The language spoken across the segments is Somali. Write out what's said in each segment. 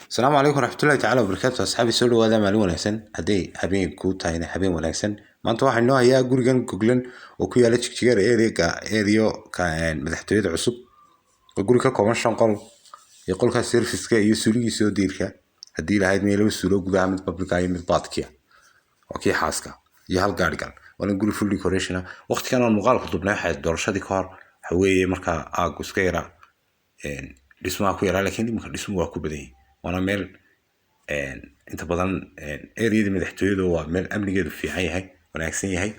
السلام عليكم ورحمة الله تعالى وبركاته أصحابي سولو هذا مالين وناكسن هدي habeen kuu tahayna habeen wanaagsan maanta waxaan noo hayaa gurigan goglan oo ku yaala jigjigar area ka madaxtooyada cusub oo guri ka kooban 5 qol iyo qolka serviceka iyo suuligiisa oo diirka hadii lahayd meel suulo gudaha mid public ay mid baadkiya oo kii xaaska iyo hal gaarigan waa guri full decoration waqtigan aan muuqaalka dubnay waxay doorashadii ka hor waxa weeye marka aag iska yara dhismaha ku yara laakiin imka dhismuhu waa ku badan yahay وانا ميل انت بدن اريد مدحتويده waa meel amnigeedu fiican yahay wanaagsan yahay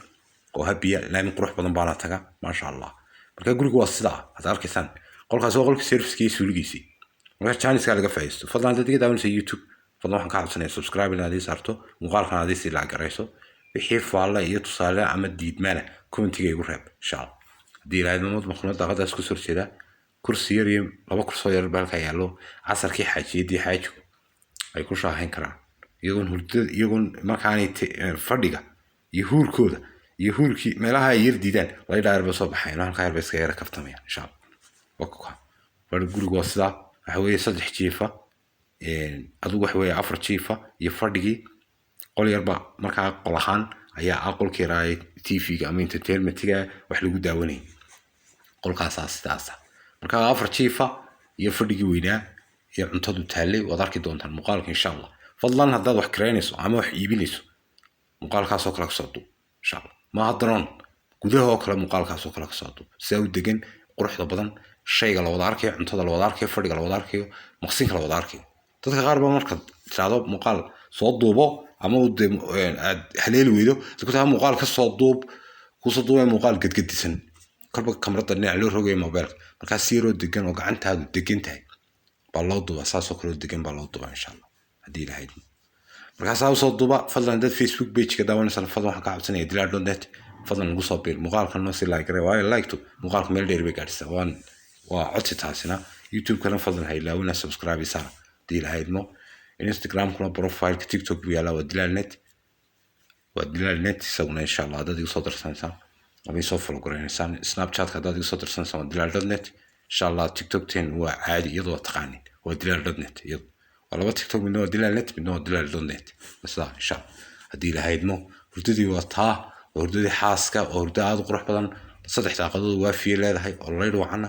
oo habiya laan qurux badan baan taga ma sha Allah marka gurigu waa sida aad arkaysan qolkaas waa qolka service-kiisa suuligiisa marka channel-ka laga faa'iisto fadlan dadka daawanaysa YouTube fadlan waxaan ka codsanayaa subscribe inaad saarto muuqaalkan aad si la garayso wixii faala iyo tusaale ama diidmana commentiga igu reeb insha Allah hadii ilaahay maqnad daaqadaas ku soo jeeda kursi yar iyo laba kursi yar balka yaalo casarkii xaajiyadii xaajku ay ku shaahayn karaan iyagoon markaanay fadhiga iyo huurkooda iyo huurkii meelaha ay yar diidaan la dhaarba soo baxayna halka yar iska yara kaftamaya insha Allah waqka war gurigu waa sida waxa weeye 3 jiifa adigu waxa weeye 4 jiifa iyo fadhigii qol yarba markaa qol ahaan ayaa aqalkii raay TV-ga ama entertainment-ga wax lagu daawanay qolkaas astaasa marka 4 jiifa iyo fadhigi weynaa iyo cuntadu taalay wad arki doontaan muuqaalka insha Allah fadlan hadaad wax kareynayso ama wax iibinayso muuqaalkaas oo kala soo duub insha Allah ma hadran gudaha oo kala muuqaalkaas oo kala soo duub si uu degan quruxda badan shayga la wada arkayo cuntada la wada arkayo fadhiga la wada arkayo maqsinka la wada arkayo dadka qaar ba marka tiraado muuqaal soo duubo ama uu haleeli weydo dadku taa muuqaal ka soo duub ku soo duubay muuqaal gadgadisan kalba kamarada dhinac loo rogay mobile marka siiro degan oo gacantaadu degan tahay baloo duba saas oo kale degan baloo duba insha Allah hadii ilaahay marka saas oo duba fadlan dad Facebook page-ka daawanaysan fadlan waxa ka cabsanaya dilaal.net fadlan ugu soo biir muuqaalkan noo si like gareey like to muuqaalka meel dheer bay gaarsiisa waa codsi taasina YouTube kana fadlan hay laawina subscribe isaar dilaal mo Instagram kuna profile TikTok biyaala waa dilaal.net isaguna insha Allah dad igu soo darsanaysan ama soo follow gareynaysan Snapchat ka dad igu soo darsanaysan waa dilaal.net insha Allah TikTok teen waa caadi iyadoo taqaanin waa dilaal.net iyadoo wala TikTok midna waa dilaal.net midna waa dilaal.net bas insha Allah hadii la haydmo hurdadii waa taa hurdadii xaaska hurda aad qurux badan 3 daaqadood waa fiye leedahay oo leeyahay waxana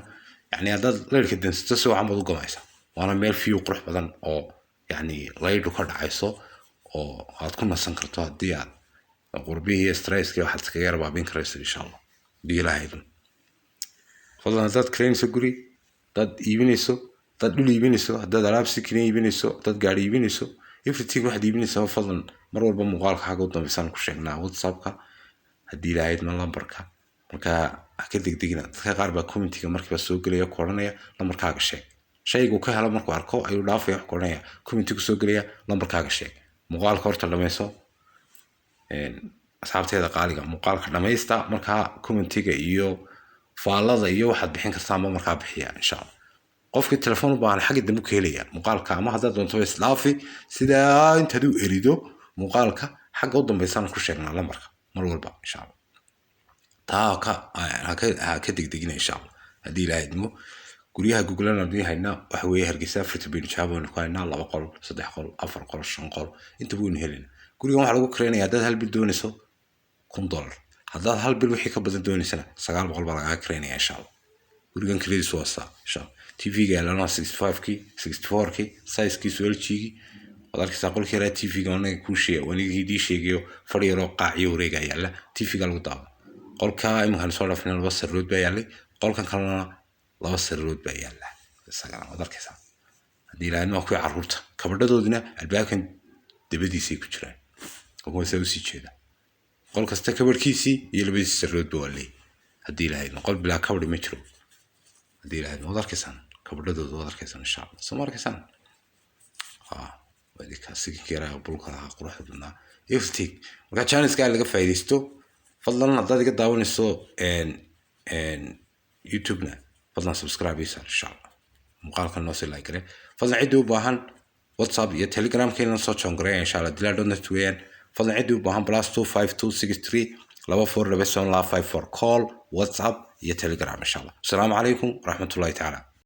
yani hadaad leerka dansta soo camad u gamaysa waana meel fiye qurux badan oo yani leeyahay ka dhacayso oo aad ku nasan karto hadii aad qurbihi stress-ka waxa iska yar baabin karayso insha Allah hadii la haydmo fadlan dad kreenayso guri dad iibinayso dad dhul iibinayso dad alaab si keen iibinayso dad gaari iibinayso everything wax iibinayso fadlan mar walba muuqaalka xaga u dambaysan ku sheegnaa WhatsApp-ka hadii ilaahay ma lambarka marka ka degdegina dadka qaar ba comment-ga markiiba soo galaya koranaya lambarkaaga sheeg shaygu ka helo markuu arko ayuu dhaafay wax koranaya comment-ku soo galaya lambarkaaga sheeg muuqaalka horta dhamayso asxaabteeda qaaliga muuqaalka dhamaysta marka comment-ga iyo faalada iyo waxaad bixin kartaa ma markaa bixiya insha Allah qofkii telefoon u baahan xagga dambu ka helaya muuqaalka ama hadaad doonto islaafi sida inta uu erido muuqaalka xagga u dambaysan ku sheegnaa lambarka mar walba insha Allah taa ka degdegina insha Allah hadii ilaahay idmo guriyaha Google aan hayna waxa weeye Hargeysa Afrika bin Jabon ku hayna 2 qol 3 qol 4 qol 5 qol inta buu helin guriga waxa lagu kareenayaa dad hal bil doonayso $1 hadaad hal bil wixii ka badan doonaysana 900 baa laga kareenayaa insha Allah gurigan kaliis waa saa insha Allah TV-ga lana 65-ki 64-ki size-kiisu LG-gi wadarkiisa qolkii ra TV-ga anaga ku sheegay wanigii dii sheegayo fadhiyo qaaciyo wareega yaala TV-ga lagu daawo qolka imkan soo dhafnaa 2 sirrood baa yaalay qolkan kalena 2 sirrood baa yaala isaga wadarkiisa hadii ilaahay ma ku carruurta kabadhadoodina albaabkan dabadiisay ku jiraan oo soo sii jeeda qol kasta kabarkiisi iyo labadiisa sirrood baa leeyahay hadii ilaahay qol bilaa kabadh ma jiro hadii ilaahay wadarkiisa kabadhadooda wadarkiisa insha Allah soo markaysan wadika sigiira bulka quruxda badnaa everything marka channel-ka laga faa'iideysto fadlan hadaad iga daawanayso YouTube-na fadlan subscribe insha Allah muuqaalkan noo sii like gare fadlan cid u baahan WhatsApp iyo Telegram-keena soo joongareey insha Allah dilaal.net weeyaan fadlan cid u baahan +25263 24 call WhatsApp iyo Telegram insha Allah. Assalamu alaykum wa rahmatullahi ta'ala.